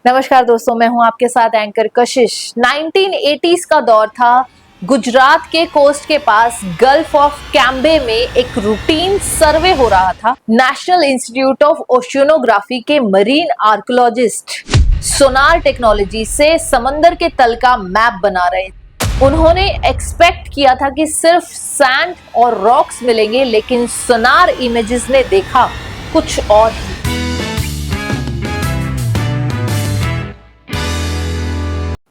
नमस्कार दोस्तों, मैं हूं आपके साथ एंकर कशिश। 1980s का दौर था। गुजरात के कोस्ट के पास गल्फ ऑफ कैम्बे में एक रूटीन सर्वे हो रहा था। नेशनल इंस्टीट्यूट ऑफ ओशियनोग्राफी के मरीन आर्कियोलॉजिस्ट सोनार टेक्नोलॉजी से समंदर के तल का मैप बना रहे। उन्होंने एक्सपेक्ट किया था कि सिर्फ सैंड और रॉक्स मिलेंगे, लेकिन सोनार इमेजेस ने देखा कुछ और ही।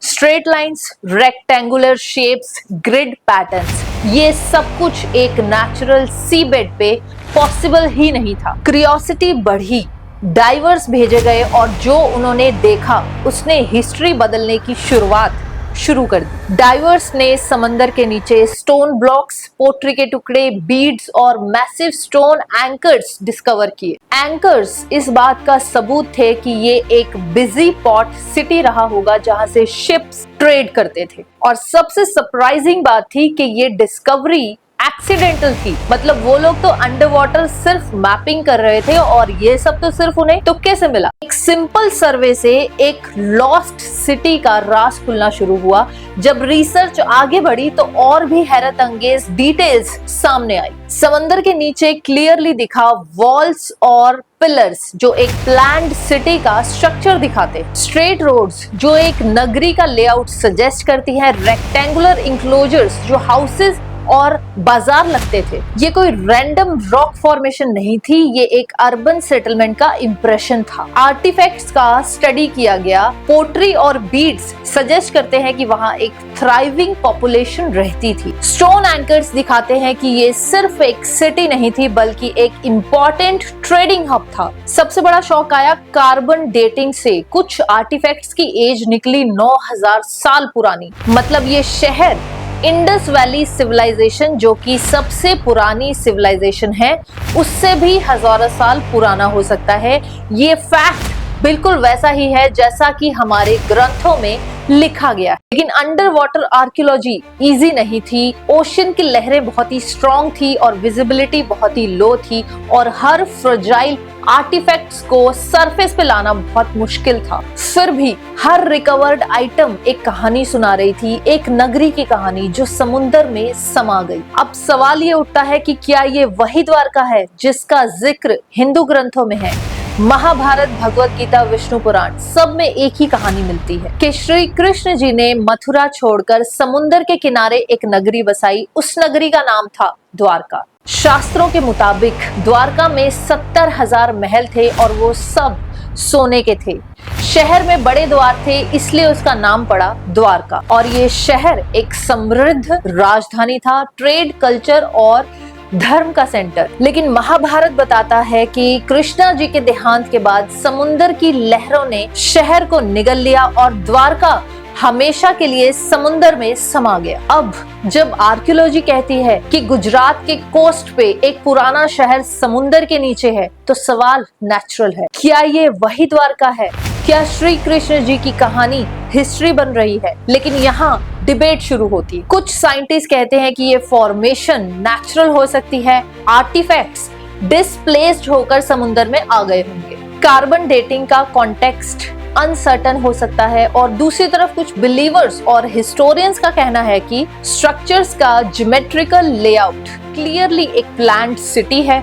Straight lines, rectangular shapes, grid patterns, ये सब कुछ एक नेचुरल सी बेड पे पॉसिबल ही नहीं था। क्यूरियोसिटी बढ़ी, डाइवर्स भेजे गए और जो उन्होंने देखा उसने हिस्ट्री बदलने की शुरुआत शुरू कर दी। डाइवर्स ने समंदर के नीचे स्टोन ब्लॉक्स, पोट्री के टुकड़े, बीड्स और मैसिव स्टोन एंकर्स डिस्कवर किए। एंकर्स इस बात का सबूत थे कि ये एक बिजी पोर्ट सिटी रहा होगा जहां से शिप्स ट्रेड करते थे। और सबसे सरप्राइजिंग बात थी कि ये डिस्कवरी एक्सीडेंटल थी। मतलब वो लोग तो अंडर वाटर सिर्फ मैपिंग कर रहे थे और ये सब तो सिर्फ उन्हें तुक्के से मिला। एक सिंपल सर्वे से एक लॉस्ट सिटी का राज खुलना शुरू हुआ। जब रिसर्च आगे बढ़ी तो और भी हैरत अंगेज डिटेल्स सामने आई। समंदर के नीचे क्लियरली दिखा वॉल्स और पिलर्स जो एक प्लान्ड सिटी का स्ट्रक्चर दिखाते। स्ट्रेट रोड्स जो एक नगरी का लेआउट सजेस्ट करती है। रेक्टेंगुलर इंक्लोजर्स जो हाउसेस और बाजार लगते थे। ये कोई रैंडम रॉक फॉर्मेशन नहीं थी, ये एक अर्बन सेटलमेंट का इंप्रेशन था। आर्टिफैक्ट्स का स्टडी किया गया। पोट्री और बीड्स सजेस्ट करते हैं कि वहां एक थ्राइविंग पॉपुलेशन रहती थी। स्टोन एंकर्स दिखाते हैं कि ये सिर्फ एक सिटी नहीं थी बल्कि एक इंपॉर्टेंट ट्रेडिंग हब था। सबसे बड़ा शौक आया कार्बन डेटिंग से। कुछ आर्टिफैक्ट्स की एज निकली 9000 साल पुरानी। मतलब ये शहर इंडस वैली सिविलाइजेशन, जो कि सबसे पुरानी सिविलाइजेशन है, उससे भी हजारों साल पुराना हो सकता है। ये फैक्ट बिल्कुल वैसा ही है जैसा कि हमारे ग्रंथों में लिखा गया। लेकिन अंडर वाटर आर्कियोलॉजी इजी नहीं थी। ओशन की लहरें बहुत ही स्ट्रॉन्ग थी और विजिबिलिटी बहुत ही लो थी और हर फ्रेजाइल आर्टिफैक्ट्स को सरफेस पे लाना बहुत मुश्किल था। फिर भी हर रिकवर्ड आइटम एक कहानी सुना रही थी, एक नगरी की कहानी जो समुंदर में समा गई। अब सवाल ये उठता है कि क्या ये वही द्वारका है जिसका जिक्र हिंदू ग्रंथों में है? महाभारत, भगवत गीता, विष्णु पुराण, सब में एक ही कहानी मिलती है कि श्री कृष्ण जी ने मथुरा छोड़कर समुंदर के किनारे एक नगरी बसाई। उस नगरी का नाम था द्वारका। शास्त्रों के मुताबिक द्वारका में 70,000 महल थे और वो सब सोने के थे। शहर में बड़े द्वार थे, इसलिए उसका नाम पड़ा द्वारका। और ये शहर एक समृद्ध राजधानी था, ट्रेड, कल्चर और धर्म का सेंटर। लेकिन महाभारत बताता है कि कृष्णा जी के देहांत के बाद समुंदर की लहरों ने शहर को निगल लिया और द्वारका हमेशा के लिए समुंदर में समा गया। अब जब आर्कियोलॉजी कहती है कि गुजरात के कोस्ट पे एक पुराना शहर समुंदर के नीचे है, तो सवाल नेचुरल है, क्या ये वही द्वारका है? क्या श्री कृष्ण जी की कहानी हिस्ट्री बन रही है? लेकिन यहाँ डिबेट शुरू होती है। कुछ साइंटिस्ट कहते हैं कि ये फॉर्मेशन नेचुरल हो सकती है, आर्टिफैक्ट्स डिस्प्लेस्ड होकर समुंदर में आ गए होंगे। कार्बन डेटिंग का कॉन्टेक्स्ट अनसर्टन हो सकता है। और दूसरी तरफ कुछ बिलीवर्स और हिस्टोरियंस का कहना है कि स्ट्रक्चर्स का ज्योमेट्रिकल लेआउट क्लियरली एक प्लान्ड सिटी है।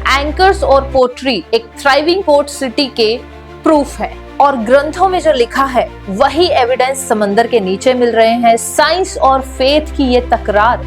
एंकर्स और पोट्री एक थ्राइविंग पोर्ट सिटी के प्रूफ है। और ग्रंथों में जो लिखा है वही एविडेंस समंदर के नीचे मिल रहे हैं। साइंस और फेथ की ये तकरार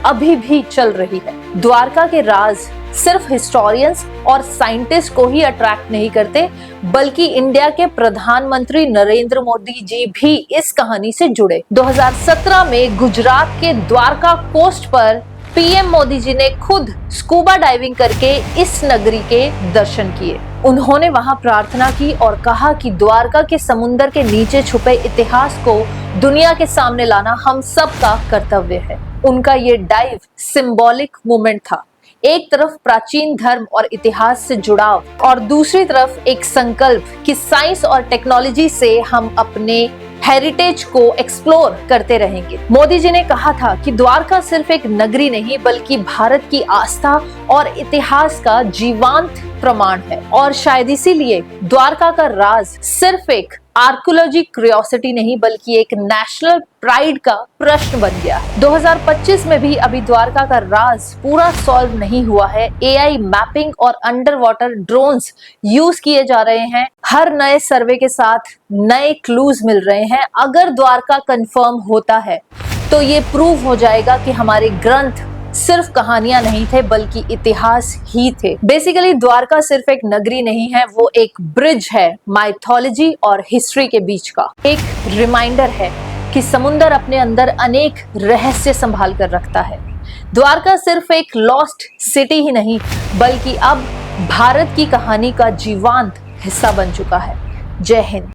अभी भी चल रही है। द्वारका के राज सिर्फ हिस्टोरियंस और साइंटिस्ट को ही अट्रैक्ट नहीं करते, बल्कि इंडिया के प्रधानमंत्री नरेंद्र मोदी जी भी इस कहानी से जुड़े। 2017 में गुजरात के द्वारका कोस्ट पर पीएम मोदी जी ने खुद स्कूबा डाइविंग करके इस नगरी के दर्शन किए। उन्होंने वहां प्रार्थना की और कहा कि द्वारका के समुंदर के नीचे छुपे इतिहास को दुनिया के सामने लाना हम सबका कर्तव्य है। उनका ये डाइव सिंबॉलिक मोमेंट था। एक तरफ प्राचीन धर्म और इतिहास से जुड़ाव और दूसरी तरफ एक संकल्प कि साइंस और टेक्नोलॉजी से हम अपने हेरिटेज को एक्सप्लोर करते रहेंगे। मोदी जी ने कहा था कि द्वारका सिर्फ एक नगरी नहीं बल्कि भारत की आस्था और इतिहास का जीवंत प्रमाण है, और शायद इसीलिए द्वारका का राज सिर्फ एक आर्कियोलॉजी क्यूरियोसिटी नहीं बल्कि एक नेशनल प्राइड का प्रश्न बन गया है। 2025 में भी अभी द्वारका का राज पूरा सॉल्व नहीं हुआ है। एआई मैपिंग और अंडर वाटर ड्रोन्स यूज किए जा रहे हैं। हर नए सर्वे के साथ नए क्लूज मिल रहे हैं। अगर द्वारका कंफर्म होता है तो ये प्रूव हो जाएगा कि हमारे ग्रंथ सिर्फ कहानियां नहीं थे बल्कि इतिहास ही थे। बेसिकली द्वारका सिर्फ एक नगरी नहीं है, वो एक ब्रिज है माइथोलॉजी और हिस्ट्री के बीच का। एक रिमाइंडर है कि समुंदर अपने अंदर अनेक रहस्य संभाल कर रखता है। द्वारका सिर्फ एक लॉस्ट सिटी ही नहीं बल्कि अब भारत की कहानी का जीवंत हिस्सा बन चुका है। जय हिंद।